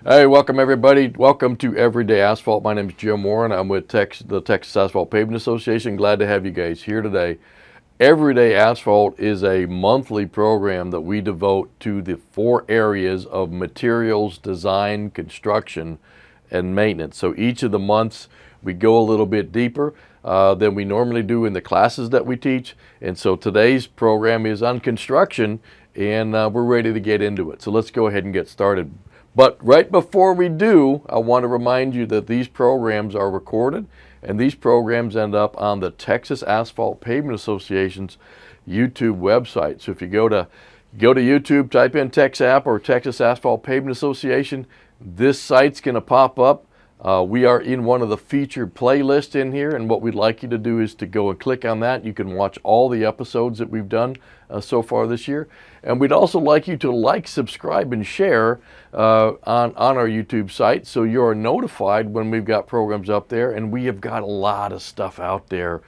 Hey, welcome everybody. Welcome to Everyday Asphalt. My name is Jim Warren. I'm with the Texas Asphalt Paving Association. Glad to have you guys here today. Everyday Asphalt is a monthly program that we devote to the 4 areas of materials, design, construction, and maintenance. So each of the months we go a little bit deeper than we normally do in the classes that we teach. And so today's program is on construction, and we're ready to get into it. So let's go ahead and get started. But right before we do, I want to remind you that these programs are recorded, and these programs end up on the Texas Asphalt Pavement Association's YouTube website. So if you go to YouTube, type in TXAPA or Texas Asphalt Pavement Association, this site's going to pop up. We are in one of the featured playlists in here, and what we'd like you to do is to go and click on that. You can watch all the episodes that we've done so far this year. And we'd also like you to like, subscribe, and share on our YouTube site so you're notified when we've got programs up there. And we have got a lot of stuff out there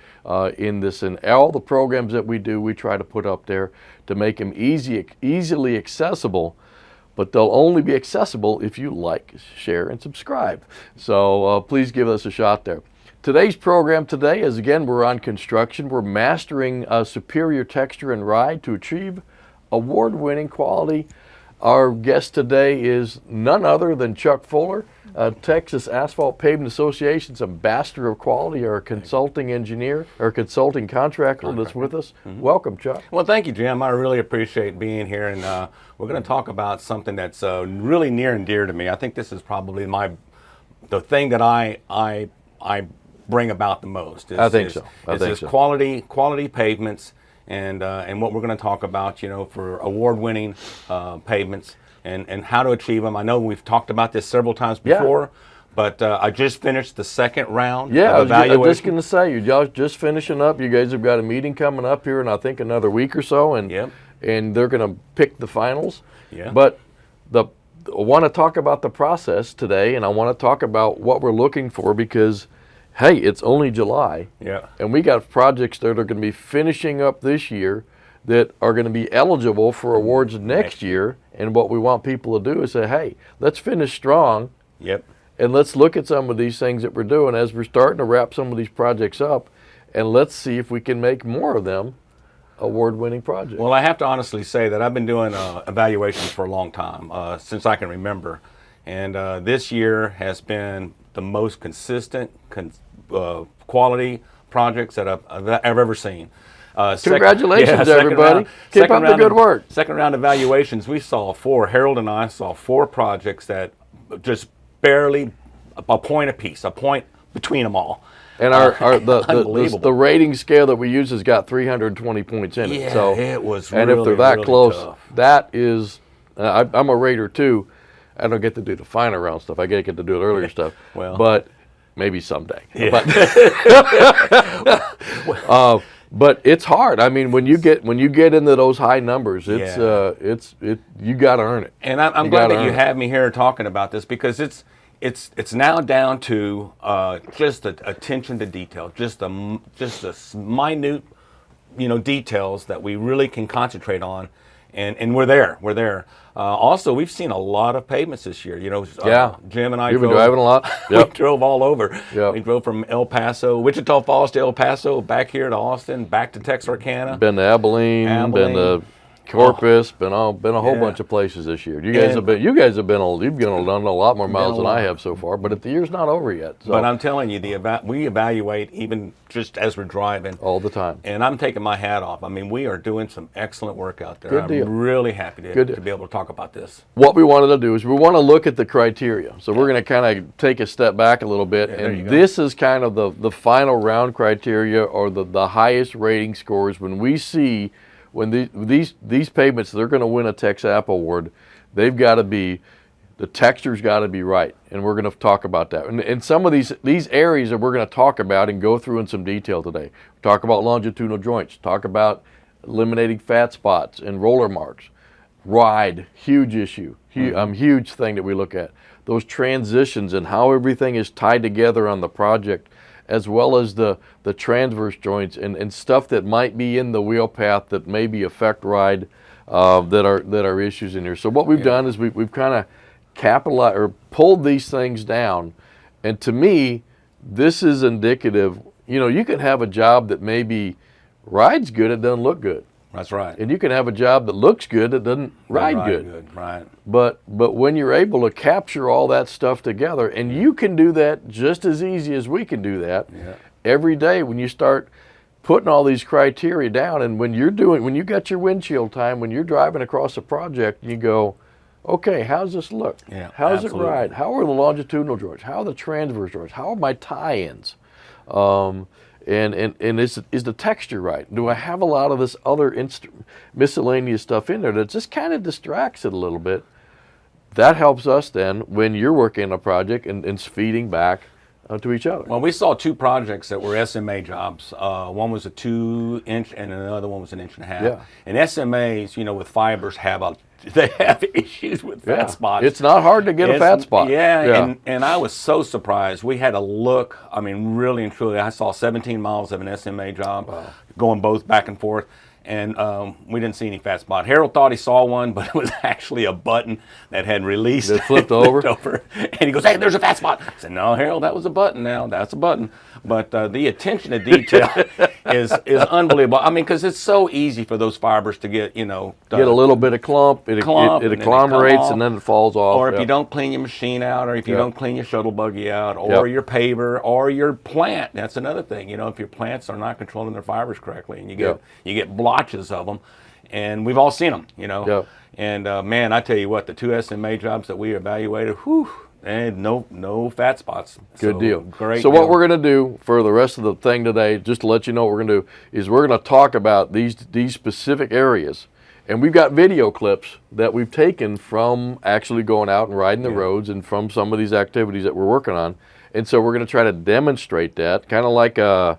in this. And all the programs that we do, we try to put up there to make them easily accessible. But they'll only be accessible if you like, share, and subscribe. So please give us a shot there. Today's program today is, again, we're on construction. We're mastering superior texture and ride to achieve award-winning quality. Our guest today is none other than Chuck Fuller, Texas Asphalt Pavement Association's Ambassador of Quality, our consulting engineer, or consulting contractor that's with us. Mm-hmm. Welcome, Chuck. Well, thank you, Jim. I really appreciate being here, and we're going to talk about something that's really near and dear to me. I think this is probably the thing that I bring about the most. I think so. Quality pavements. And what we're going to talk about, for award-winning pavements and how to achieve them. I know we've talked about this several times before, but I just finished the second round of evaluation. I was just going to say, you're just finishing up. You guys have got a meeting coming up here in, I think, another week or so, and they're going to pick the finals. Yeah. But I want to talk about the process today, and I want to talk about what we're looking for because hey, it's only July, and we got projects that are going to be finishing up this year that are going to be eligible for awards next year. And what we want people to do is say, hey, let's finish strong, and let's look at some of these things that we're doing as we're starting to wrap some of these projects up, and let's see if we can make more of them award-winning projects. Well, I have to honestly say that I've been doing evaluations for a long time, since I can remember, and this year has been the most consistent quality projects that I've ever seen. Congratulations, everybody. Keep up the good work. Second round evaluations, we saw 4. Harold and I saw 4 projects that just barely a point apiece, a point between them all. And the rating scale that we use has got 320 points in it. Yeah, so it was and really, if they're that really close, tough. that is, I'm a rater too. I don't get to do the final round stuff. I get to do the earlier stuff. Well, but maybe someday. Yeah. But it's hard. I mean, when you get into those high numbers, you got to earn it. And I'm glad that you have me here talking about this because it's now down to just the attention to detail, just the minute details that we really can concentrate on. And we're there. Also, we've seen a lot of pavements this year. Jim and I You've been driving a lot. We drove all over. Yep. We drove from El Paso, Wichita Falls to El Paso, back here to Austin, back to Texarkana. Been to Abilene. Been to Corpus, been a whole bunch of places this year. You've done a lot more miles than I have so far, but the year's not over yet. So. But I'm telling you, we evaluate even just as we're driving all the time. And I'm taking my hat off. I mean, we are doing some excellent work out there. Good deal. I'm really happy to be able to talk about this. What we wanted to do is we want to look at the criteria. So we're going to kind of take a step back a little bit, and this is kind of the final round criteria or the highest rating scores when we see. When these pavements, they're going to win a TXAPA award, they've got to be, the texture's got to be right, and we're going to talk about that. And some of these areas that we're going to talk about and go through in some detail today. Talk about longitudinal joints, talk about eliminating fat spots and roller marks. Ride, huge issue, huge thing that we look at. Those transitions and how everything is tied together on the project, as well as the transverse joints and stuff that might be in the wheel path that maybe affect ride that are issues in here. So what we've done is we've kind of capitalized or pulled these things down. And to me, this is indicative. You know, you can have a job that maybe rides good, it doesn't look good. That's right. And you can have a job that looks good, it doesn't ride good. Right. But when you're able to capture all that stuff together, and you can do that just as easy as we can do that every day when you start putting all these criteria down. And when you got your windshield time, when you're driving across a project, you go, okay, how's this look? Yeah, how's absolutely. it ride? How are the longitudinal joints? How are the transverse joints? How are my tie-ins? And is the texture right? Do I have a lot of this other miscellaneous stuff in there that just kind of distracts it a little bit? That helps us then when you're working on a project and it's feeding back to each other. Well, we saw two projects that were SMA jobs. One was a 2-inch and another one was an 1.5 inches. Yeah. And SMAs, you know, with fibers they have issues with fat spots. It's not hard to get a fat spot. Yeah. And I was so surprised. We had a look, I mean, really and truly, I saw 17 miles of an SMA job going both back and forth. And we didn't see any fat spot. Harold thought he saw one, but it was actually a button that had released. It flipped over. And he goes, hey, there's a fat spot. I said, no, Harold, that was a button now. That's a button. But the attention to detail is unbelievable. I mean, because it's so easy for those fibers to get, you know. Get a little bit of clump, it agglomerates, and then it falls off. Or if you don't clean your machine out, or if you don't clean your shuttle buggy out, or your paver, or your plant. That's another thing. You know, if your plants are not controlling their fibers correctly, and you get blotches of them, and we've all seen them, you know. Yep. And man, I tell you what, the 2 SMA jobs that we evaluated, and no fat spots. Good deal. Great. So what we're going to do for the rest of the thing today, just to let you know what we're going to do, is we're going to talk about these specific areas. And we've got video clips that we've taken from actually going out and riding the roads and from some of these activities that we're working on. And so we're going to try to demonstrate that, kind of like a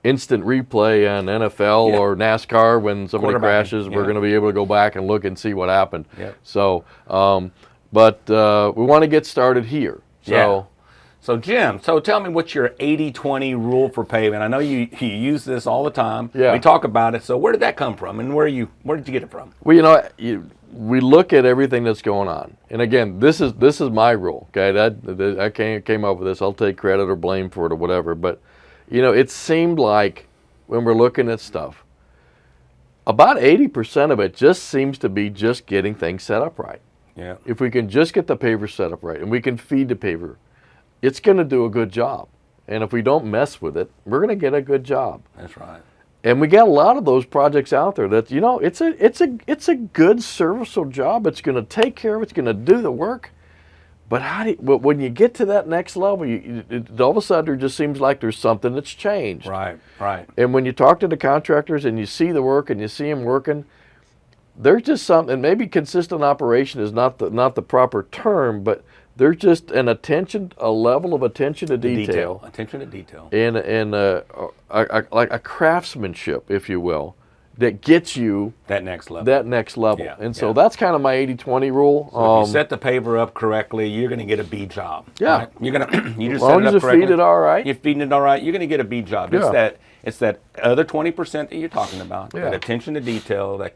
instant replay on NFL or NASCAR when somebody crashes. We're going to be able to go back and look and see what happened. So, but we want to get started here. So Jim, tell me what's your 80-20 rule for paving. I know you use this all the time. We talk about it. So where did that come from, and where did you get it from? Well, you know, we look at everything that's going on, and again, this is my rule. Okay, I came up with this. I'll take credit or blame for it or whatever. But you know, it seemed like when we're looking at stuff, about 80% of it just seems to be just getting things set up right. Yeah. If we can just get the paver set up right, and we can feed the paver, it's going to do a good job. And if we don't mess with it, we're going to get a good job. That's right. And we got a lot of those projects out there that, you know, it's a good serviceable job. It's going to take care of it. It's going to do the work. But when you get to that next level, all of a sudden there just seems like there's something that's changed. Right. And when you talk to the contractors and you see the work and you see them working, there's just something. Maybe consistent operation is not the proper term, but there's just a level of attention to detail. Attention to detail. And like a craftsmanship, if you will, that gets you that next level. Yeah, and so that's kind of my 80-20 rule. So if you set the paver up correctly, you're going to get a B job. Yeah. Right? You're going to you just as long set it as up you correctly. feed it all right. You're feeding it all right. You're going to get a B job. Yeah. It's that other 20% that you're talking about. Yeah. That attention to detail, that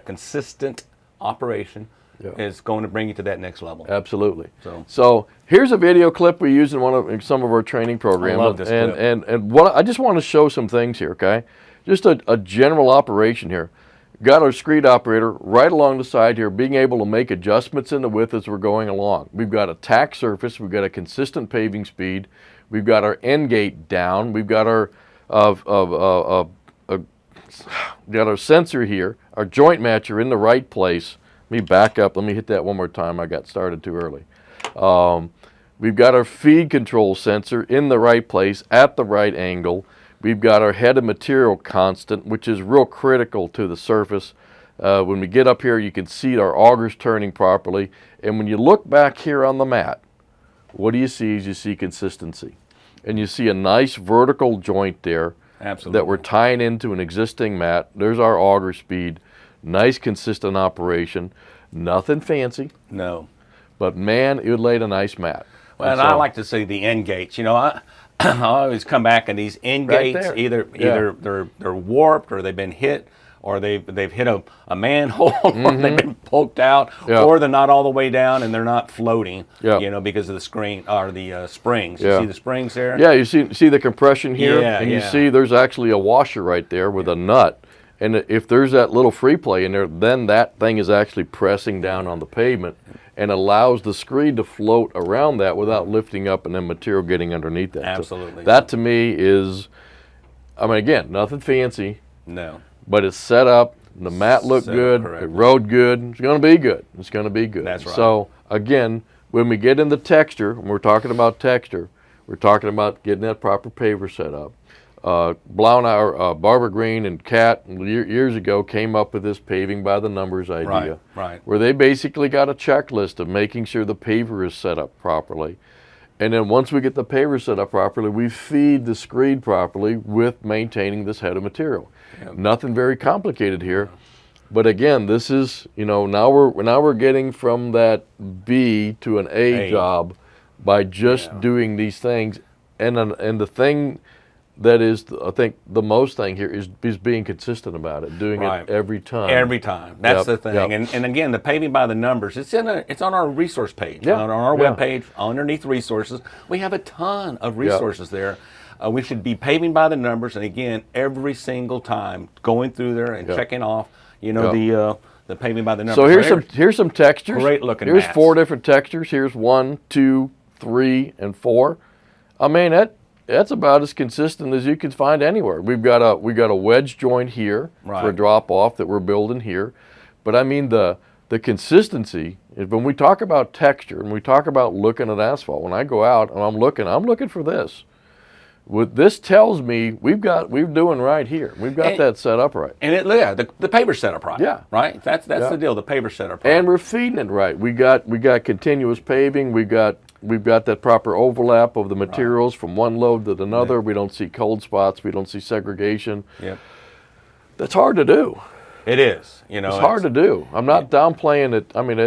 consistent operation is going to bring you to that next level. Absolutely. So here's a video clip we use in some of our training programs. I love this clip. And what I just want to show some things here, okay? Just a general operation here. Got our screed operator right along the side here, being able to make adjustments in the width as we're going along. We've got a tack surface. We've got a consistent paving speed. We've got our end gate down. We've got our sensor here, our joint matcher in the right place. Let me back up. Let me hit that one more time. I got started too early. We've got our feed control sensor in the right place at the right angle. We've got our head of material constant, which is real critical to the surface. When we get up here, you can see our augers turning properly. And when you look back here on the mat, what do you see? You see consistency. And you see a nice vertical joint there. Absolutely. That we're tying into an existing mat. There's our auger speed. Nice, consistent operation. Nothing fancy. No. But, man, it laid a nice mat. Well, and I like to see the end gates. You know, I always come back and these end gates, either they're warped or they've been hit or they've hit a manhole, or they've been poked out, Yeah. or they're not all the way down and they're not floating, Yeah. you know, because of the screen or the springs. You Yeah. see the springs there? Yeah, you see the compression here, Yeah, and you yeah. see there's actually a washer right there with a nut. And if there's that little free play in there, then that thing is actually pressing down on the pavement and allows the screed to float around that without lifting up and then material getting underneath that. Absolutely. So that to me is, I mean, again, nothing fancy, No. but it's set up. The mat looked Set up good. correctly. It rode good. It's going to be good. It's going to be good. That's right. So again, when we get into texture, when we're talking about texture, we're talking about getting that proper paver set up. Blaunauer, Barber Green and Cat years ago came up with this paving by the numbers idea, Right. where they basically got a checklist of making sure the paver is set up properly. And then once we get the paver set up properly, we feed the screed properly with maintaining this head of material. Yep. Nothing very complicated here. But again, this is, you know, now we're getting from that B to an A job by just doing these things. And the thing that is, I think, the most thing here is being consistent about it, doing it every time. Every time. That's the thing. Yep. And again, the paving by the numbers, it's on our resource page. On our webpage, underneath resources. We have a ton of resources there. We should be paving by the numbers, and again, every single time going through there and checking off, you know, the paving by the numbers. So here's some textures. Great looking Here's mats. 4 different textures. Here's 1, 2, 3, and 4. I mean, that's about as consistent as you can find anywhere. We've got a wedge joint here for a drop off that we're building here, but I mean the consistency is when we talk about texture and we talk about looking at asphalt. When I go out and I'm looking for this. What this tells me we're doing right here. We've got that set up right. And the paver set up right. Yeah. Right? That's the deal, the paver set up right. And we're feeding it right. We got continuous paving. We've got that proper overlap of the materials from one load to another. We don't see cold spots. We don't see segregation. Yep. That's hard to do. It is. You know, it's hard to do. I'm not downplaying it. I mean,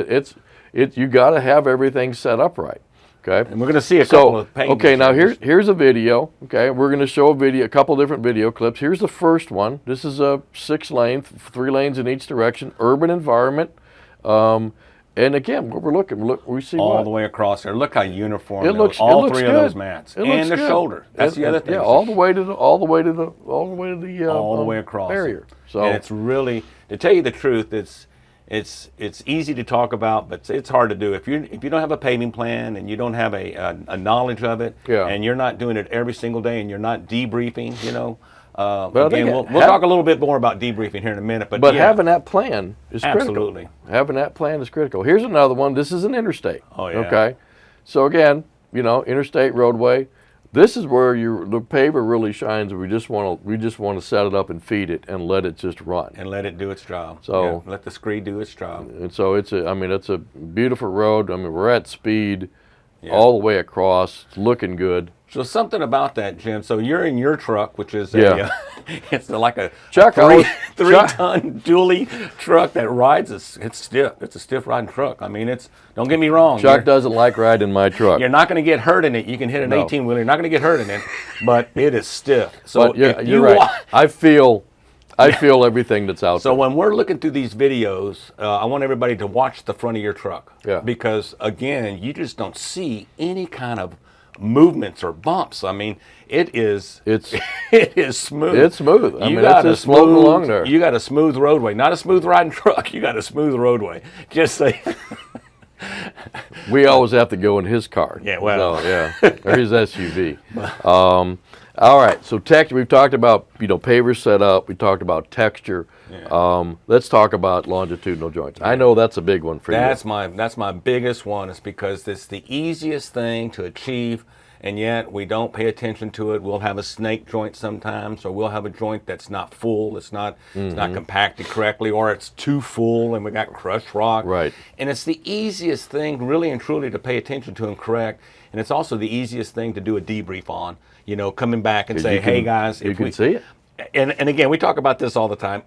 you got to have everything set up right. Okay. And we're going to see a couple of paintings. Okay, now here's a video. Okay, we're going to show a couple different video clips. Here's the first one. This is a 6-lane, 3 lanes in each direction, urban environment. And again, what we're looking, we see all the way across there. Look how uniform it looks. All it looks 3 good. of those mats, it and the good. shoulder. That's the other thing. Yeah, all the way to the across barrier. So and it's really, to tell you the truth, it's easy to talk about, but it's hard to do. If you don't have a paving plan and you don't have a knowledge of it, and you're not doing it every single day, and you're not debriefing, you know. Again, we'll talk a little bit more about debriefing here in a minute. But having that plan is critical. Absolutely. Having that plan is critical. Here's another one. This is an interstate. Oh, yeah. Okay. So again, you know, interstate roadway. This is where the paver really shines. We just want to set it up and feed it and let it just run. And let it do its job. So let the screed do its job. And so it's a beautiful road. I mean, we're at speed all the way across. It's looking good. So something about that, Jim. So you're in your truck, which is it's like a Chuck, three-ton dually truck that rides. It's stiff. It's a stiff riding truck. I mean, don't get me wrong. Chuck doesn't like riding my truck. You're not going to get hurt in it. You can hit an 18-wheeler. You're not going to get hurt in it, but it is stiff. So you're right. I feel everything that's out there. So when we're looking through these videos, I want everybody to watch the front of your truck. Yeah. Because again, you just don't see any kind of movements or bumps. I mean, it is smooth. It's smooth. I mean, it's just floating along there. You got a smooth roadway, not a smooth riding truck. You got a smooth roadway. Just say. We always have to go in his car. Yeah, well, or his SUV. All right, so texture. We've talked about paver setup. We talked about texture. Yeah. Let's talk about longitudinal joints. I know that's a big one for you. That's my biggest one. Is because it's the easiest thing to achieve, and yet we don't pay attention to it. We'll have a snake joint sometimes, or we'll have a joint that's not full. It's not compacted correctly, or it's too full, and we got crushed rock. Right. And it's the easiest thing, really and truly, to pay attention to and correct. And it's also the easiest thing to do a debrief on. Coming back and say, hey guys, you can see it. And again, we talk about this all the time.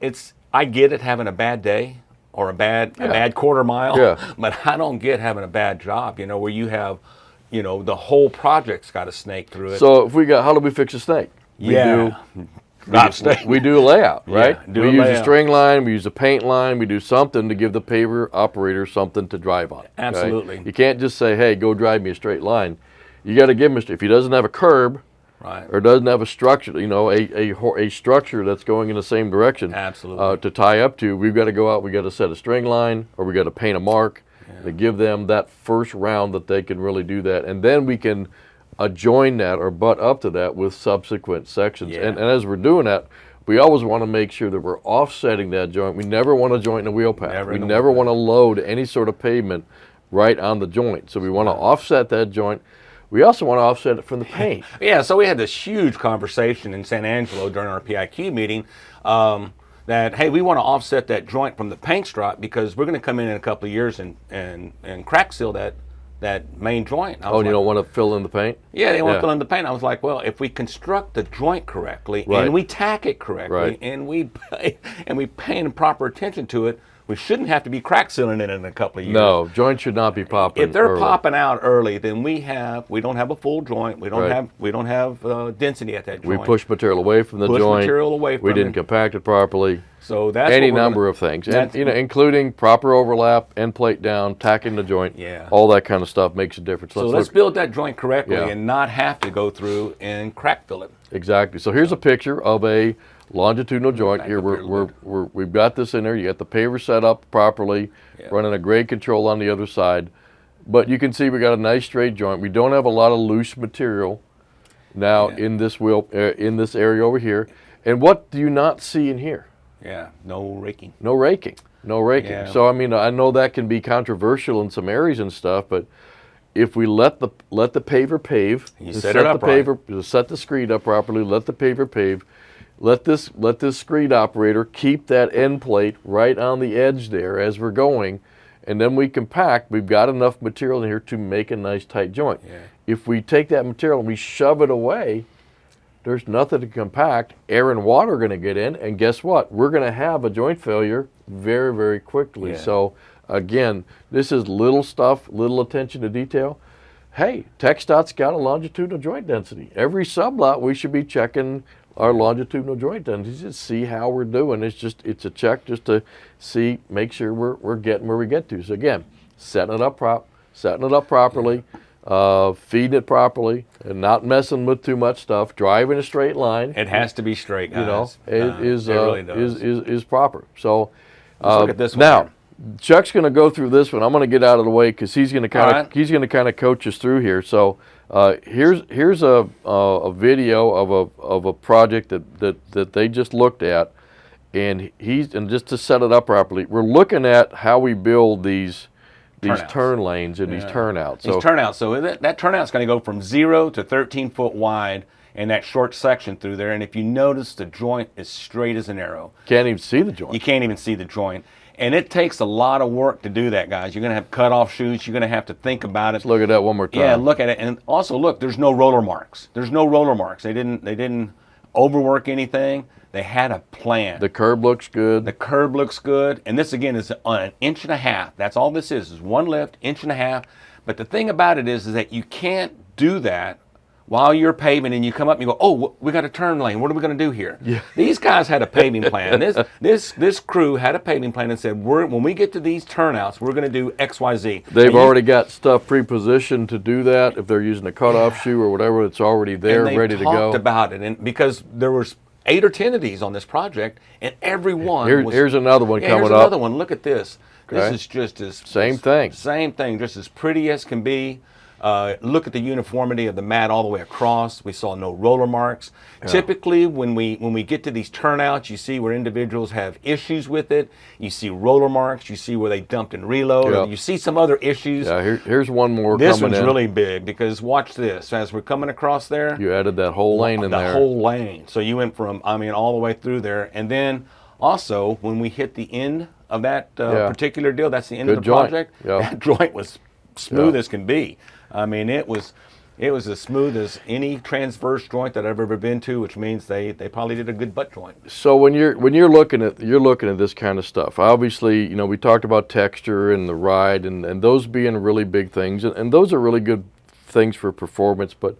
I get it having a bad day or a bad quarter mile, but I don't get having a bad job. Where you have, the whole project's got a snake through it. So how do we fix a snake? we do a layout, right? do we a use layout. a string line, we use a paint line, we do something to give the paver operator something to drive on. okay? Absolutely. You can't just say, hey, go drive me a straight line. You got to give him if he doesn't have a curb, Right. or doesn't have a structure, a structure that's going in the same direction, Absolutely. to tie up to, we've got to go out, we got to set a string line, or we got to paint a mark to give them that first round that they can really do that, and then we can join that or butt up to that with subsequent sections. Yeah. And as we're doing that, we always want to make sure that we're offsetting that joint. We never want to joint in a wheel path. We never want to load any sort of pavement right on the joint. So we want to offset that joint. We also want to offset it from the paint. Yeah, so we had this huge conversation in San Angelo during our PIQ meeting that, hey, we want to offset that joint from the paint strip because we're going to come in a couple of years and crack seal that main joint. Oh, and you don't want to fill in the paint? Yeah, they want to fill in the paint. I was like, well, if we construct the joint correctly and we tack it correctly and we pay proper attention to it, we shouldn't have to be crack sealing it in a couple of years. No, joints should not be popping. If they're early. popping out early, then we don't have a full joint. We don't have density at that joint. We push material away from the joint. Material away from we didn't compact it properly. So that's any number of things, and including proper overlap, end plate down, tacking the joint. Yeah. All that kind of stuff makes a difference. So let's build that joint correctly and not have to go through and crack fill it. Exactly. So here's a picture of a longitudinal joint. Here we've got this in there. You got the paver set up properly, running a grade control on the other side. But you can see we got a nice straight joint. We don't have a lot of loose material now in this in this area over here. And what do you not see in here? Yeah, no raking. No raking. No raking. Yeah. So I mean, I know that can be controversial in some areas and stuff, but if we let the paver pave, set it up right. Set the screed up properly, let the paver pave, let this screed operator keep that end plate right on the edge there as we're going, and then we compact. We've got enough material in here to make a nice tight joint. Yeah. If we take that material and we shove it away, there's nothing to compact. Air and water are going to get in, and guess what? We're going to have a joint failure very, very quickly. Yeah. So again, this is little stuff, little attention to detail. Hey, TXDOT's got a longitudinal joint density. Every sublot we should be checking our longitudinal joint density to see how we're doing. It's a check just to see, make sure we're getting where we get to. So again, setting it up properly. Feeding it properly and not messing with too much stuff. Driving a straight line. It has to be straight, guys. You know, it really does. is proper. So let's look at this one now, here. Chuck's going to go through this one. I'm going to get out of the way because he's going to kind of coach us through here. So here's a video of a project that they just looked at, and just to set it up properly, we're looking at how we build these turn lanes and these turnouts. These turnouts. So that turnout's going to go from 0 to 13 foot wide in that short section through there. And if you notice, the joint is straight as an arrow. Can't even see the joint. You can't even see the joint. And it takes a lot of work to do that, guys. You're going to have cutoff chutes. You're going to have to think about it. Let's look at that one more time. Yeah, look at it. And also, look, there's no roller marks. There's no roller marks. They didn't overwork anything. They had a plan. The curb looks good. The curb looks good. And this, again, is on 1.5 inches. That's all this is one lift, 1.5 inches. But the thing about it is that you can't do that while you're paving and you come up and you go, oh, we got a turn lane. What are we going to do here? Yeah. These guys had a paving plan. This crew had a paving plan and said, when we get to these turnouts, we're going to do X, Y, Z. They've already got stuff pre-positioned to do that. If they're using a cutoff shoe or whatever, it's already there, ready to go. And they talked about it, and because there was 8 or 10 of these on this project, and every one here's another one coming up. Here's another one. Look at this. Okay. This is just as same thing, just as pretty as can be. Look at the uniformity of the mat all the way across. We saw no roller marks. Yeah. Typically, when we get to these turnouts, you see where individuals have issues with it. You see roller marks. You see where they dumped and reload. Or you see some other issues. Yeah, here's one more. This one's really big because watch this. As we're coming across there, you added that whole lane in there. The whole lane. So you went from all the way through there, and then also when we hit the end of that particular deal, that's the end of the project. That joint was smooth as can be. I mean, it was as smooth as any transverse joint that I've ever been to, which means they probably did a good butt joint. So when you're looking at this kind of stuff, obviously, you know, we talked about texture and the ride and those being really big things, and those are really good things for performance, but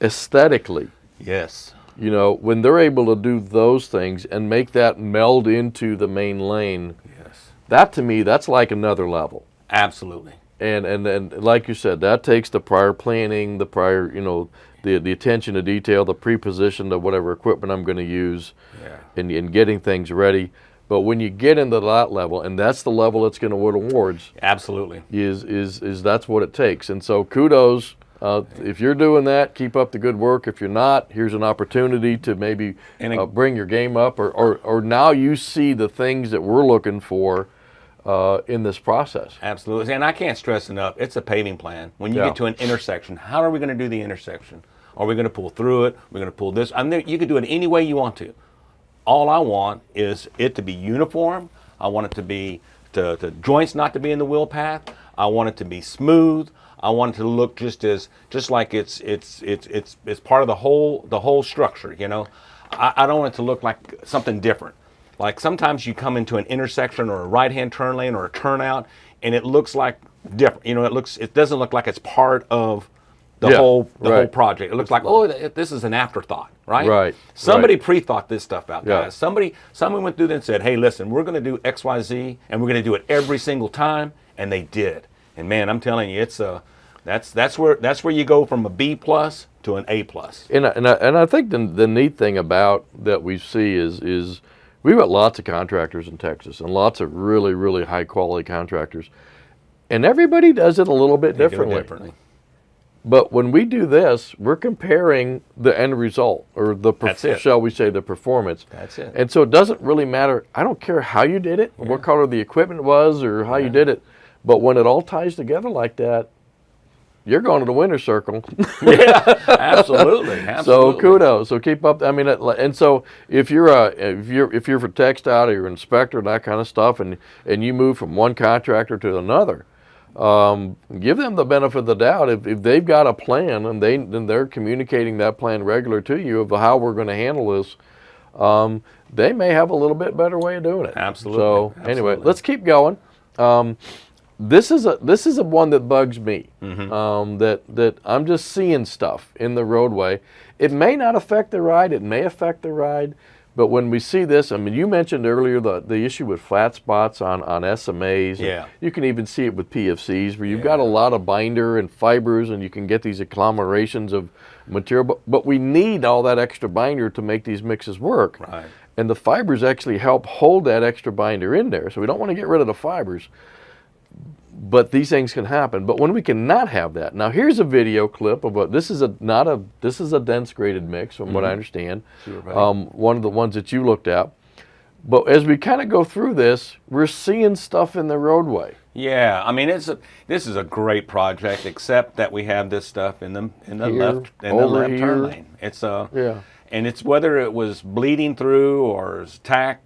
aesthetically, yes, You know, when they're able to do those things and make that meld into the main lane, Yes. that to me, that's like another level. Absolutely. And like you said, that takes the prior planning, the prior, you know, the attention to detail, the preposition of whatever equipment I'm going to use, Yeah. and getting things ready. But when you get into that level, and that's the level that's going to win awards, Absolutely. is that's what it takes. And so kudos. If you're doing that, keep up the good work. If you're not, here's an opportunity to maybe bring your game up, or now you see the things that we're looking for in this process. Absolutely. And I can't stress enough, it's a paving plan. When you Yeah. get to an intersection, how are we going to do the intersection? Are we going to pull through it? We're going to pull this. I mean, you can do it any way you want to. All I want is it to be uniform. I want it to be the joints not to be in the wheel path. I want it to be smooth. I want it to look just like it's part of the whole structure. You know, I don't want it to look like something different. Like sometimes you come into an intersection or a right-hand turn lane or a turnout, and it looks like different. You know, it doesn't look like it's part of the whole project. It looks like, oh, this is an afterthought, right? Right. Somebody pre-thought this stuff out, Yeah. guys. Somebody went through there and said, hey, listen, we're going to do X, Y, Z, and we're going to do it every single time, and they did. And man, I'm telling you, it's that's where you go from a B plus to an A plus. And I think the neat thing about that we see is we've got lots of contractors in Texas and lots of really, really high quality contractors, and everybody does it a little bit differently. But when we do this, we're comparing the end result, or shall we say, the performance. That's it. And so it doesn't really matter. I don't care how you did it, or what color the equipment was, or how you did it. But when it all ties together like that, you're going to the winner's circle. Yeah, absolutely. So kudos. So keep up. I mean, and so if you're for TXAPA or you're an inspector and that kind of stuff, and you move from one contractor to another, give them the benefit of the doubt. If they've got a plan and they're communicating that plan regular to you of how we're going to handle this, they may have a little bit better way of doing it. Absolutely. So anyway, let's keep going. This is a one that bugs me. That I'm just seeing stuff in the roadway. It may not affect the ride. It may affect the ride. But when we see this, I mean, you mentioned earlier the issue with flat spots on SMAs. Yeah. You can even see it with PFCs where you've got a lot of binder and fibers, and you can get these agglomerations of material. But we need all that extra binder to make these mixes work. Right. And the fibers actually help hold that extra binder in there. So we don't want to get rid of the fibers. But these things can happen. But when we cannot have that, now here's a video clip of this is a dense graded mix from what I understand. One of the ones that you looked at. But as we kind of go through this, we're seeing stuff in the roadway. Yeah, I mean this is a great project, except that we have this stuff in the left turn lane. It's and it's whether it was bleeding through or is tack,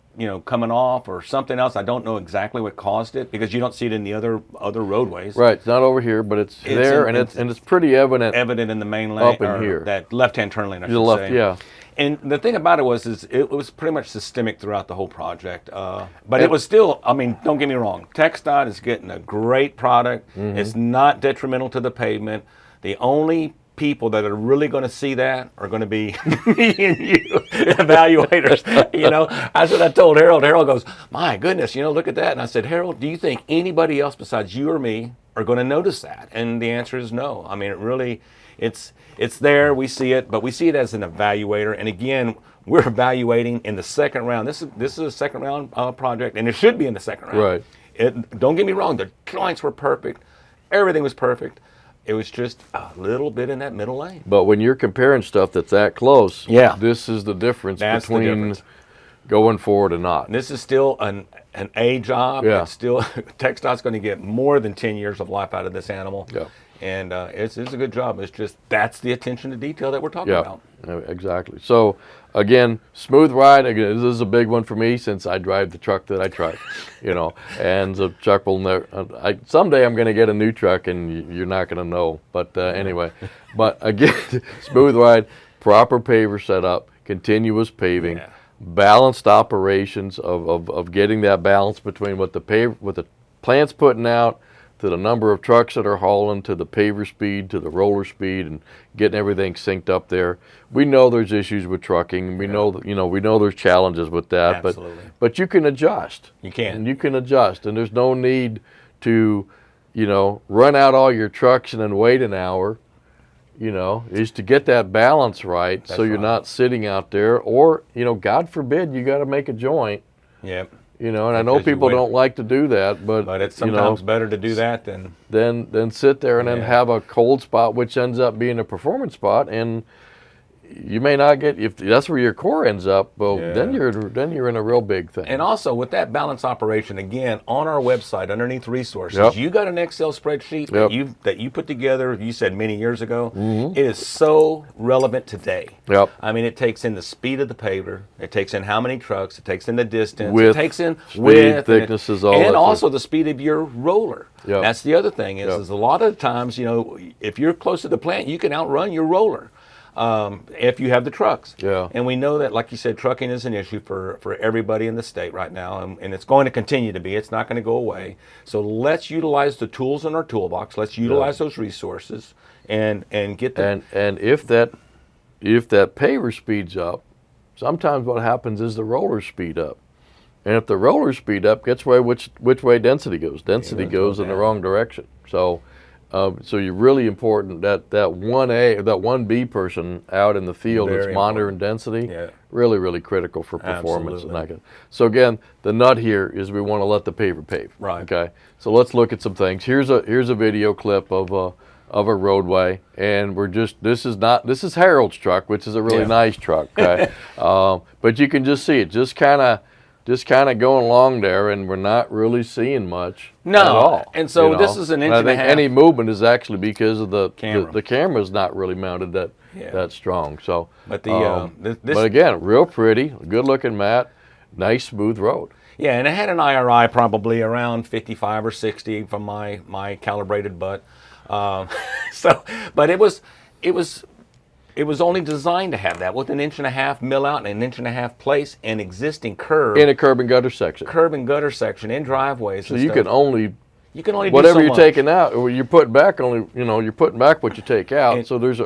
coming off or something else. I don't know exactly what caused it because you don't see it in the other roadways. Right, it's not over here, but it's there, and it's pretty evident. Evident in the main lane up in here. That left-hand turn lane, I should say. Yeah. And the thing about it was it was pretty much systemic throughout the whole project. But it was still, I mean, don't get me wrong. TXDOT is getting a great product. It's not detrimental to the pavement. The only people that are really going to see that are going to be me and you, evaluators. That's what I told Harold. Harold goes, my goodness, look at that. And I said, Harold, do you think anybody else besides you or me are going to notice that? And the answer is no. I mean, it really, it's there. We see it, but we see it as an evaluator. And again, we're evaluating in the second round. This is a second round project, and it should be in the second round. Right. Don't get me wrong. The joints were perfect. Everything was perfect. It was just a little bit in that middle lane. But when you're comparing stuff that's that close, this is the difference between going forward and not. And this is still an A job. Yeah. It's still TXDOT's going to get more than 10 years of life out of this animal. Yeah. And it's a good job. It's just that's the attention to detail that we're talking about. Exactly. So again, smooth ride. Again, this is a big one for me since I drive the truck that I drive. And the truck will never. Someday I'm going to get a new truck, and you're not going to know. But anyway, but again, smooth ride, proper paver setup, continuous paving, balanced operations of getting that balance between what the plant's putting out to the number of trucks that are hauling, to the paver speed, to the roller speed, and getting everything synced up there. We know there's issues with trucking. We know that, we know there's challenges with that. Absolutely. But you can adjust. You can. And you can adjust, and there's no need to, run out all your trucks and then wait an hour. Is to get that balance right. That's so you're right. not sitting out there, or God forbid you got to make a joint. Yep. And I know Because you people wait. don't like to do that, but it's sometimes better to do that than sit there and then Yeah. have a cold spot, which ends up being a performance spot, and you may not get, if that's where your core ends up. Well, Yeah. then you're in a real big thing. And also with that balance operation, again, on our website, underneath resources, Yep. you got an Excel spreadsheet Yep. that you put together, you said many years ago. It is so relevant today. Yep. I mean, it takes in the speed of the paver, it takes in how many trucks, it takes in the distance, Width, it takes in speed, width, thicknesses, all that and stuff. also the speed of your roller. Yep. That's the other thing Yep. is a lot of the times, if you're close to the plant, you can outrun your roller. If you have the trucks. Yeah. And we know that, like you said, trucking is an issue for everybody in the state right now, and it's going to continue to be. It's not going to go away. So let's utilize the tools in our toolbox. Let's utilize those resources and get them. And if that paver speeds up, sometimes what happens is the rollers speed up. And if the rollers speed up, guess which way density goes? Density goes in the wrong direction. So you're really important that 1A, that 1B person out in the field Very that's monitoring density, Yeah. really, really critical for performance. Absolutely. And so again, the nut here is we want to let the paver pave. Right. Okay. So let's look at some things. Here's a video clip of a roadway, and this is Harold's truck, which is a really nice truck. Okay. But you can just see it just kind of going along there, and we're not really seeing much at all. And so this is an inch I and a think half. any movement is actually because of the Camera. camera's not really mounted that strong. So, But but again, real pretty, good looking mat, nice smooth road. Yeah, and it had an IRI probably around 55 or 60 from my calibrated butt. But it was only designed to have that with an inch and a half mill out and an inch and a half place and existing curb In a curb and gutter section. and gutter section in driveways. So and you stuff. can only do whatever so you're much. taking out, or you're putting back you're putting back what you take out. So there's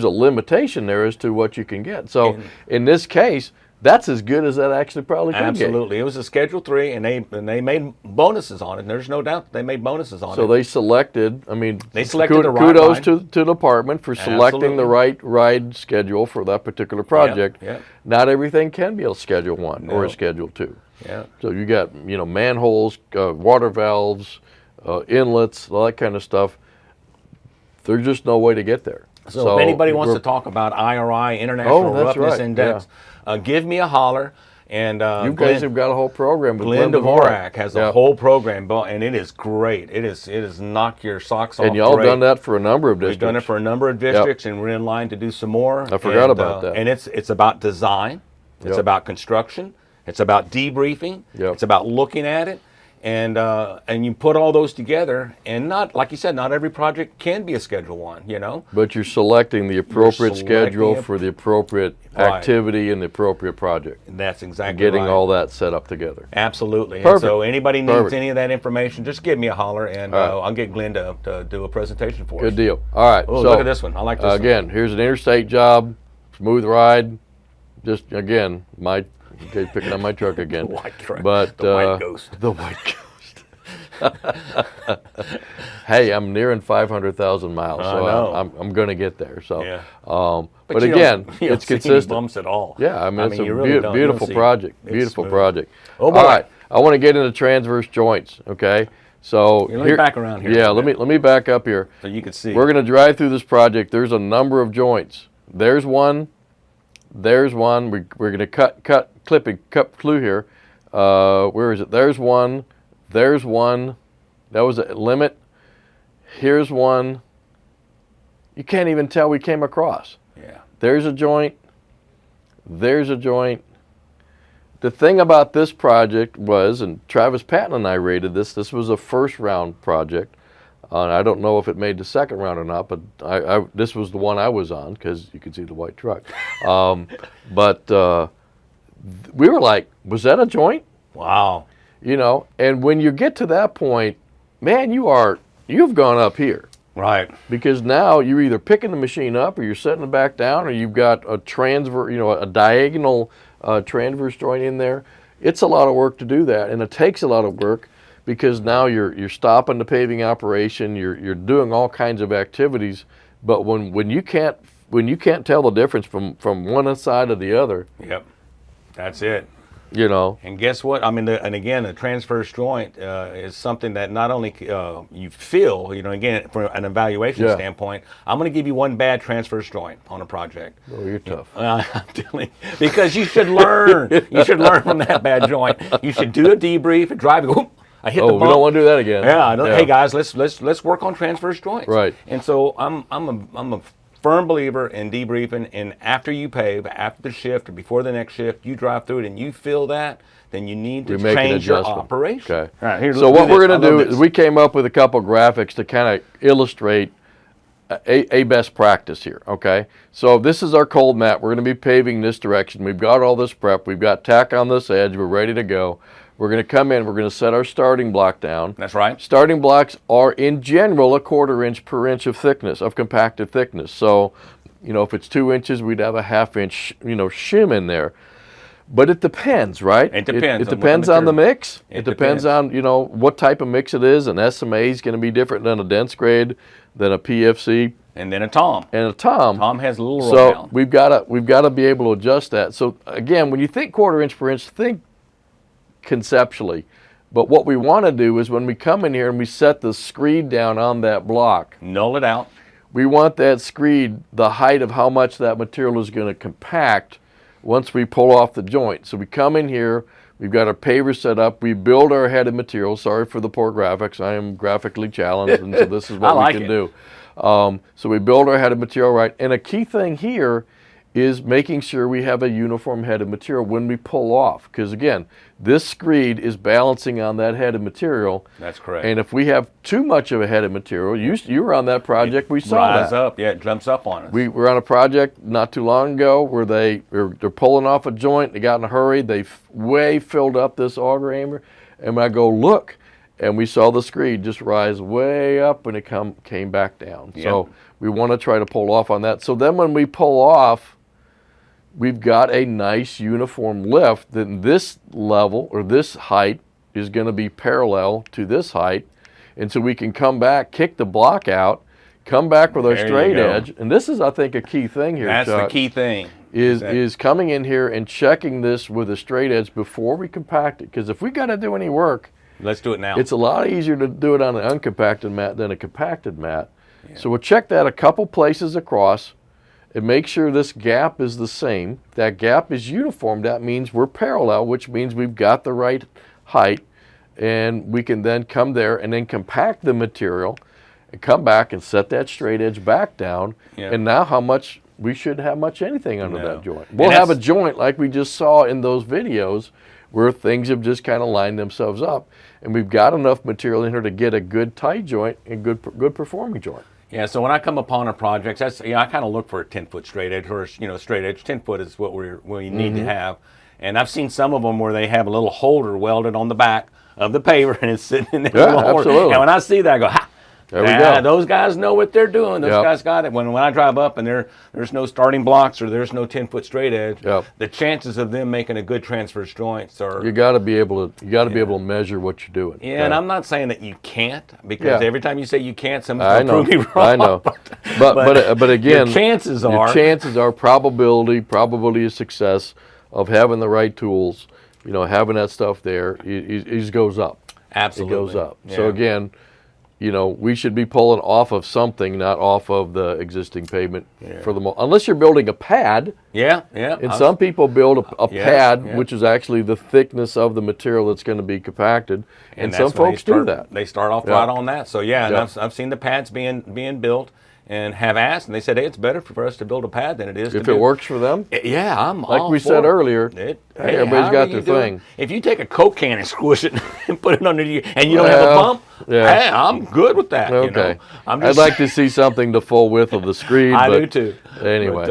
a limitation there as to what you can get. So in this case, that's as good as that actually probably could get. Absolutely, it was a Schedule 3, and they made bonuses on it. There's no doubt they made bonuses on it. So they selected. I mean, They selected the right kudos ride. to the department for selecting the right ride schedule for that particular project. Yep. Not everything can be a Schedule 1 or a Schedule 2. Yeah. So you got manholes, water valves, inlets, all that kind of stuff. There's just no way to get there. So if anybody wants to talk about IRI, International that's Roughness right, Index, give me a holler. And you guys have got a whole program with Glenn Dvorak has a whole program, and it is great. It is knock your socks off. And y'all great. done that for a number of districts. We've done it for a number of districts, and we're in line to do some more. I forgot about that. And it's about design. It's about construction. It's about debriefing. It's about looking at it. And you put all those together, and not, like you said, not every project can be a Schedule 1, But you're selecting the appropriate schedule for the appropriate Right. activity and the appropriate project. That's exactly Getting right. all that set up together. Absolutely. And Perfect. so anybody needs Perfect. any of that information, just give me a holler, and right. I'll get Glenn to do a presentation for us. Good deal. All right. Oh, so look at this one. I like this one. Again, here's an interstate job, smooth ride. Just again, picking up my truck again. The white truck. But The white ghost. The white ghost. Hey, I'm nearing 500,000 miles, so know. I'm going to get there. So, Yeah. but you again, don't, you don't it's see any consistent. bumps at all. Yeah, I mean it's a you really don't. You don't beautiful see- project. it's Beautiful smooth. project. Oh, boy. All right, I want to get into transverse joints. Okay, so Let me back around here a Yeah, little let me back up here. So you can see. We're going to drive through this project. There's a number of joints. There's one. There's one. We're going to cut clue here. Where is it? There's one. There's one. That was a limit. Here's one. You can't even tell we came across. Yeah. There's a joint. There's a joint. The thing about this project was, and Travis Patton and I rated this was a first round project. And I don't know if it made the second round or not, but this was the one I was on because you can see the white truck. We were like, was that a joint? Wow. And when you get to that point, man, you've gone up here. Right. Because now you're either picking the machine up or you're setting it back down, or you've got a a diagonal transverse joint in there. It's a lot of work to do that, and it takes a lot of work because now you're stopping the paving operation. You're doing all kinds of activities, but when you can't tell the difference from one side to the other. Yep. That's it. And guess what? I mean, and again, a transverse joint is something that not only you feel, again, from an evaluation standpoint, I'm going to give you one bad transverse joint on a project. Oh, you're tough. I'm telling you, because you should learn. You should learn from that bad joint. You should do a debrief and drive. I hit the bump. We don't want to do that again. Yeah. Hey guys, let's work on transverse joints. Right. And so I'm a firm believer in debriefing, and after you pave, after the shift or before the next shift, you drive through it and you feel that, then you need to change your operation. Okay. All right, here, so what we're going to do is we came up with a couple graphics to kind of illustrate a best practice here, okay? So this is our cold mat. We're going to be paving this direction. We've got all this prep. We've got tack on this edge. We're ready to go. We're going to come in. We're going to set our starting block down. That's right. Starting blocks are, in general, 1/4 inch per inch of thickness, of compacted thickness. So, if it's 2 inches, we'd have a 1/2 inch, shim in there. But it depends, right? It depends. It depends on the mix. It depends on, what type of mix it is. An SMA is going to be different than a dense grade, than a PFC. And then a tom. Tom has a little roll down. So we've got to be able to adjust that. So again, when you think 1/4 inch per inch, think conceptually. But what we want to do is when we come in here and we set the screed down on that block, null it out. We want that screed, the height of how much that material is going to compact once we pull off the joint. So we come in here, we've got our paver set up, we build our headed material. Sorry for the poor graphics, I am graphically challenged, and so this is what we can do. So we build our headed material right, and a key thing here is making sure we have a uniform headed material when we pull off. Because again, this screed is balancing on that headed material. That's correct. And if we have too much of a headed material, you were on that project, we saw that. Rise up, yeah, it jumps up on us. We were on a project not too long ago where they're pulling off a joint, they got in a hurry, they way filled up this auger aimer, and when I go look, and we saw the screed just rise way up and it came back down. Yep. So we want to try to pull off on that. So then when we pull off, we've got a nice uniform lift. Then this level or this height is going to be parallel to this height. And so we can come back, kick the block out, come back with our straight edge. And this is, I think, a key thing here, That's Chuck, the key thing. Is coming in here and checking this with a straight edge before we compact it. Because if we got to do any work, let's do it now. It's a lot easier to do it on an uncompacted mat than a compacted mat. Yeah. So we'll check that a couple places across and make sure this gap is the same. If that gap is uniform, that means we're parallel, which means we've got the right height, and we can then come there and then compact the material and come back and set that straight edge back down. Yeah. And now we shouldn't have much anything under that joint. We'll have a joint like we just saw in those videos where things have just kind of lined themselves up, and we've got enough material in here to get a good tight joint and good performing joint. Yeah, so when I come upon a project, that's I kind of look for a 10-foot straight edge, or straight edge. 10 foot is what we need to have, and I've seen some of them where they have a little holder welded on the back of the paver, and it's sitting in there. Yeah, absolutely. And when I see that, I go, ha! There we go. Those guys know what they're doing. Those guys got it. When I drive up and there's no starting blocks or there's no 10-foot straight edge, the chances of them making a good transverse joints are. You got to be able to measure what you're doing. Yeah, and I'm not saying that you can't, because every time you say you can't, somebody's going to prove me wrong. I know. But again, your chances are probability of success of having the right tools, having that stuff there, it goes up. Absolutely, it goes up. Yeah. So again, we should be pulling off of something, not off of the existing pavement for the most. Unless you're building a pad. Yeah. And some people build a pad, which is actually the thickness of the material that's going to be compacted. And some folks do that. They start off right on that. So and I've seen the pads being built, and have asked, and they said, hey, it's better for us to build a pad than it is if it works for them. Yeah, I'm like all we for said earlier. Hey, everybody's got their thing. If you take a Coke can and squish it and put it under you, and you don't have a bump, hey, I'm good with that. Okay. I'd like to see something the full width of the screed. I do too. Anyway,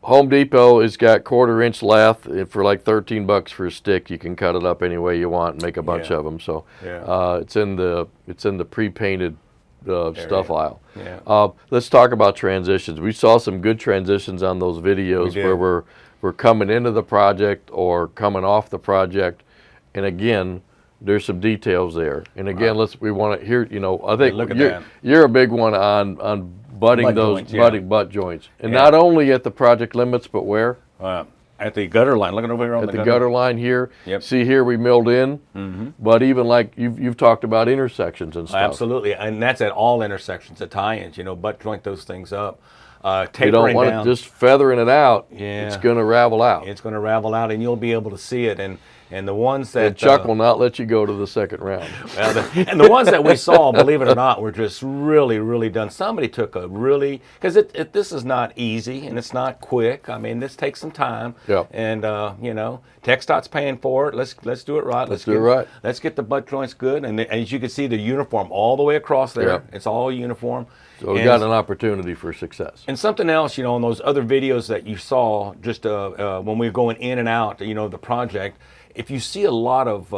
Home Depot has got 1/4 inch lath for like $13 for a stick. You can cut it up any way you want and make a bunch of them. So it's in the pre-painted stuff aisle. Yeah. Let's talk about transitions. We saw some good transitions on those videos where we're coming into the project or coming off the project, and again, there's some details there. And again, we want to hear. I think you're a big one on butting butt joints, and not only at the project limits, but where at the gutter line. Looking over here on the gutter line here. Yep. See here, we milled in, but even like you've talked about intersections and stuff. Absolutely, and that's at all intersections, the tie-ins. Butt joint those things up. You don't want it just feathering it out. Yeah. It's going to ravel out. It's going to ravel out, and you'll be able to see it. And the ones that Chuck will not let you go to the second round. And the ones that we saw, believe it or not, were just really, really done. Somebody took because this is not easy and it's not quick. I mean, this takes some time. Yeah. And TXDOT's paying for it. Let's do it right. Let's do it right. Let's get the butt joints good. And as you can see, they're uniform all the way across there. Yeah. It's all uniform. So we got an opportunity for success. And something else, on those other videos that you saw, just when we were going in and out, the project. If you see a lot of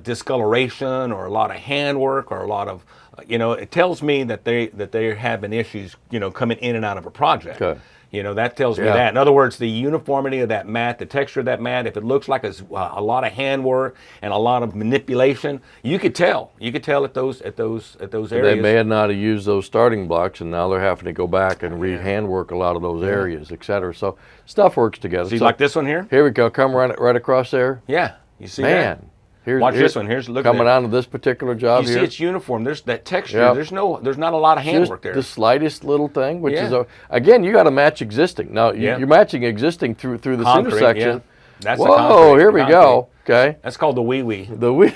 discoloration or a lot of handwork or a lot of, it tells me that they're having issues, coming in and out of a project. Okay. That tells me that. In other words, the uniformity of that mat, the texture of that mat, if it looks like it's a lot of handwork and a lot of manipulation, you could tell. You could tell at those areas. They may not have used those starting blocks, and now they're having to go back and re-handwork a lot of those areas, et cetera. So stuff works together. See, like this one here? Here we go. Come right across there. Yeah. You see that? Watch this one. Here's look coming on to this particular job here. You see it's uniform. There's that texture. Yep. There's not a lot of handwork there. The slightest little thing, which is again, you got to match existing. Now you're matching existing through this intersection. Yeah. That's whoa, here we go. Okay. That's called the wee-wee. The wee.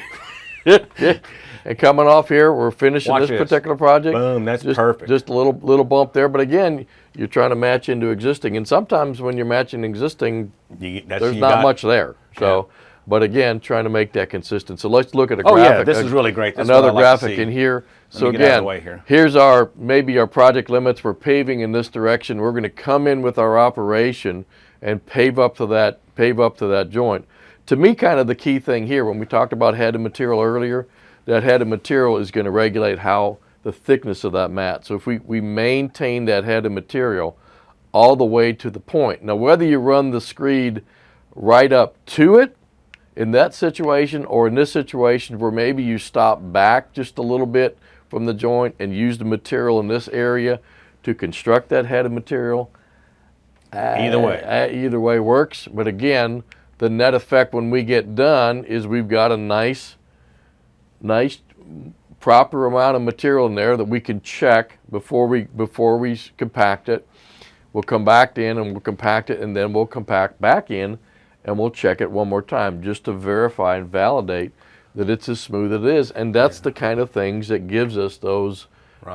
And coming off here, we're finishing this particular project. Boom, that's perfect. Just a little bump there, but again, you're trying to match into existing, and sometimes when you're matching existing, there's not much there. So. Yeah. But again, trying to make that consistent. So let's look at a graphic. Oh yeah, this is really great. This another graphic in here. So again, here's maybe our project limits. We're paving in this direction. We're going to come in with our operation and pave up to that joint. To me, kind of the key thing here, when we talked about head of material earlier, that head of material is going to regulate the thickness of that mat. So if we maintain that head of material all the way to the point. Now, whether you run the screed right up to it, in that situation or in this situation where maybe you stop back just a little bit from the joint and use the material in this area to construct that head of material, either way works. But again, the net effect when we get done is we've got a nice proper amount of material in there that we can check before we compact it. We'll come back in and we'll compact it, and then we'll compact back in and we'll check it one more time just to verify and validate that it's as smooth as it is. And that's the kind of things that gives us those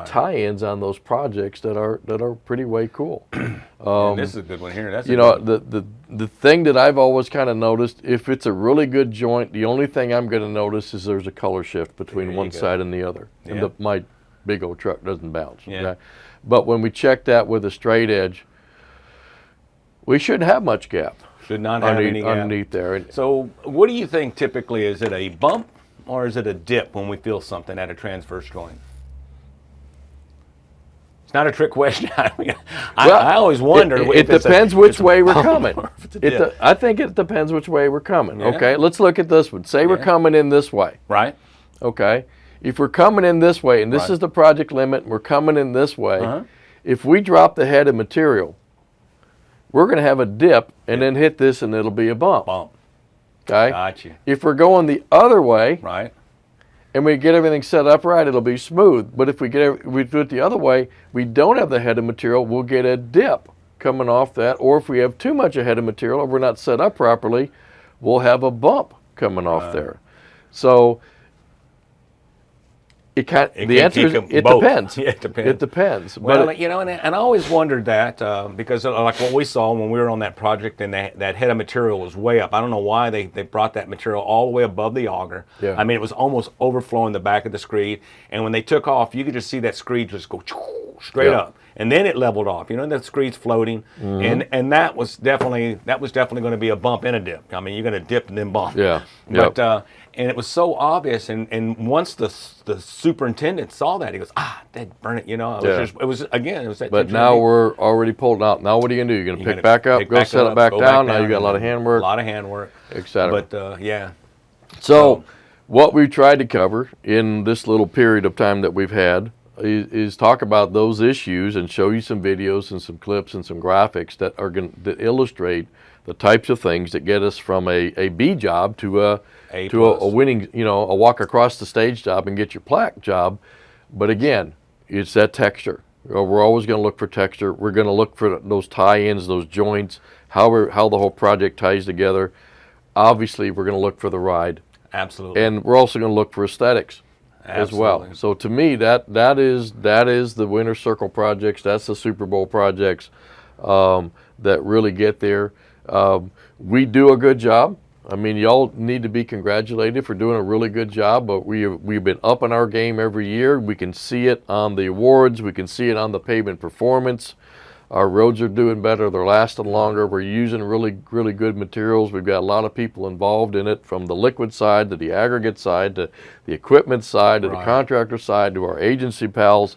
tie-ins on those projects that are pretty way cool. This is a good one here. That's the thing that I've always kind of noticed, if it's a really good joint, the only thing I'm going to notice is there's a color shift between one side and the other. Yeah. And my big old truck doesn't bounce. Yeah. Okay? But when we check that with a straight edge, we shouldn't have much gap. Should not have any gap underneath there. So what do you think typically? Is it a bump or is it a dip when we feel something at a transverse joint? It's not a trick question. I always wonder. It depends which way we're coming. I think it depends which way we're coming. Yeah. Okay, let's look at this one. Say we're coming in this way. Right. Okay. If we're coming in this way, and this is the project limit, and we're coming in this way, if we drop the head of material, we're going to have a dip and then hit this, and it'll be a bump. Okay? Gotcha. If we're going the other way, and we get everything set up right, it'll be smooth. But if we do it the other way, we don't have the head of material, we'll get a dip coming off that. Or if we have too much head of material or we're not set up properly, we'll have a bump coming off there. So it depends. Yeah, it depends. It depends. Well, and I always wondered that because like what we saw when we were on that project, and that head of material was way up. I don't know why they brought that material all the way above the auger. Yeah. I mean, it was almost overflowing the back of the screed. And when they took off, you could just see that screed just go straight up. And then it leveled off. You know, the screed's floating, and that was definitely going to be a bump and a dip. I mean, you're going to dip and then bump. Yeah. But and it was so obvious. And once the superintendent saw that, he goes, they'd burn it. You know, it was that. But now we're already pulled out. Now what are you going to do? You're going to pick back up, go set it back down. Now you got a lot of handwork. A lot of handwork, etc. But yeah. So what we tried to cover in this little period of time that we've had is talk about those issues and show you some videos and some clips and some graphics that are going to illustrate the types of things that get us from a B job to a winning, you know, a walk across the stage job and get your plaque job. But again, it's that texture. We're always going to look for texture. We're going to look for those tie-ins, those joints, how the whole project ties together. Obviously, we're going to look for the ride. Absolutely. And we're also going to look for aesthetics. As well. So to me, that is the winner circle projects. That's the Super Bowl projects that really get there. We do a good job. I mean, y'all need to be congratulated for doing a really good job. But we've been upping our game every year. We can see it on the awards. We can see it on the pavement performance. Our roads are doing better. They're lasting longer. We're using really good materials. We've got a lot of people involved in it, from the liquid side to the aggregate side to the equipment side to the contractor side to our agency pals.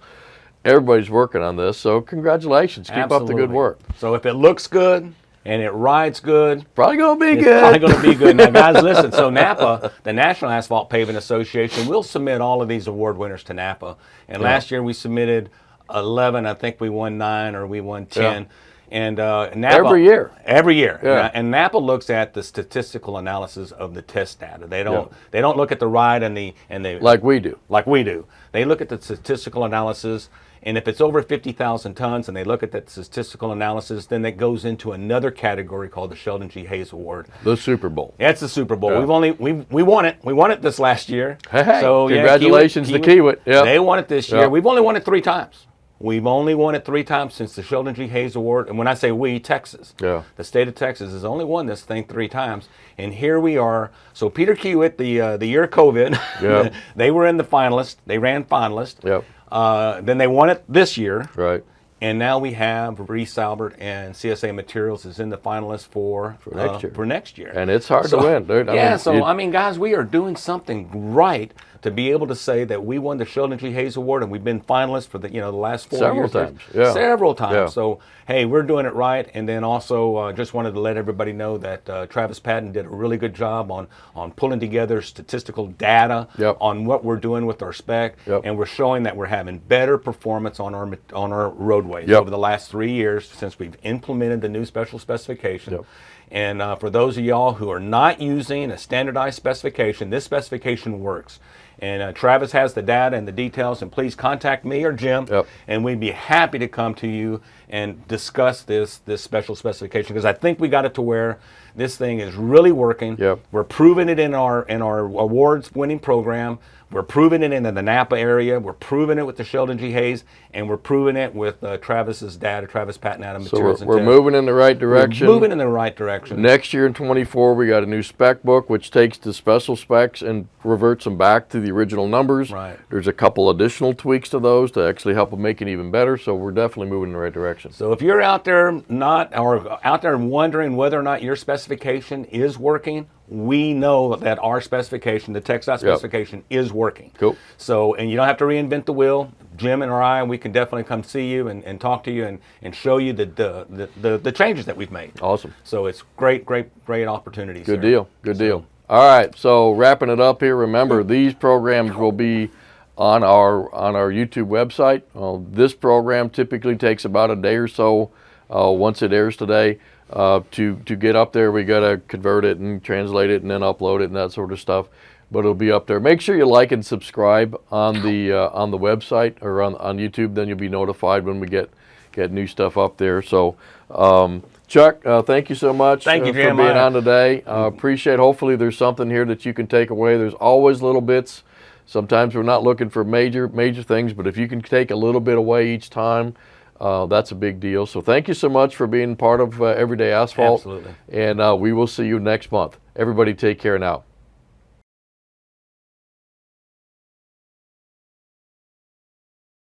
Everybody's working on this. So congratulations. Keep up the good work. So if it looks good and it rides good, probably going to be it's good. Probably going to be good. Now, guys, listen. So NAPA, the National Asphalt Paving Association, will submit all of these award winners to NAPA. And last year we submitted 11. I think we won 9 or we won 10. And NAPA, every year. And NAPA looks at the statistical analysis of the test data. They don't look at the ride and the like we do. They look at the statistical analysis, and if it's over 50,000 tons and they look at that statistical analysis, then that goes into another category called the Sheldon G. Hayes Award. The Super Bowl. That's the Super Bowl. We won it. We won it this last year. Hey, so congratulations to Kiewit. They won it this year. We've only won it 3 times. We've only won it 3 times since the Sheldon G. Hayes Award. And when I say we, Texas. The state of Texas has only won this thing 3 times. And here we are. So Peter Kiewit, the year of COVID, they were in the finalists. They ran finalist. Then they won it this year. Right. And now we have Reese Albert and CSA Materials is in the finalists for next year. And it's hard to win, dude. I mean, guys, we are doing something right to be able to say that we won the Sheldon G. Hayes Award and we've been finalists for the last 4 years. Several times. So hey, we're doing it right. And then also just wanted to let everybody know that Travis Patton did a really good job on pulling together statistical data on what we're doing with our spec, and we're showing that we're having better performance on our roadways over the last 3 years since we've implemented the new special specification. And for those of y'all who are not using a standardized specification, this specification works. And Travis has the data and the details, and please contact me or Jim, and we'd be happy to come to you and discuss this special specification, because I think we got it to where this thing is really working. We're proving it in our awards winning program. We're proving it in the Napa area. We're proving it with the Sheldon G. Hayes, and we're proving it with Travis's data, Travis Patton out of Materials. So we're moving in the right direction. We're moving in the right direction. Next year in 24, we got a new spec book, which takes the special specs and reverts them back to the original numbers. There's a couple additional tweaks to those to actually help them make it even better. So we're definitely moving in the right direction. So if you're out there wondering whether or not your specification is working, we know that our specification, the TXAPA specification, is working. So, and you don't have to reinvent the wheel. Jim and I, we can definitely come see you and talk to you and show you the changes that we've made. Awesome. So it's great opportunities. Good deal. All right, so wrapping it up here, remember these programs will be on our YouTube website. This program typically takes about a day or so once it airs today. To get up there, we got to convert it and translate it and then upload it and that sort of stuff. But it'll be up there. Make sure you like and subscribe on the website or on YouTube. Then you'll be notified when we get new stuff up there. So, Chuck, thank you so much for being on today. Appreciate. Hopefully, there's something here that you can take away. There's always little bits. Sometimes we're not looking for major things, but if you can take a little bit away each time, that's a big deal. So thank you so much for being part of Everyday Asphalt. Absolutely. And we will see you next month. Everybody take care now.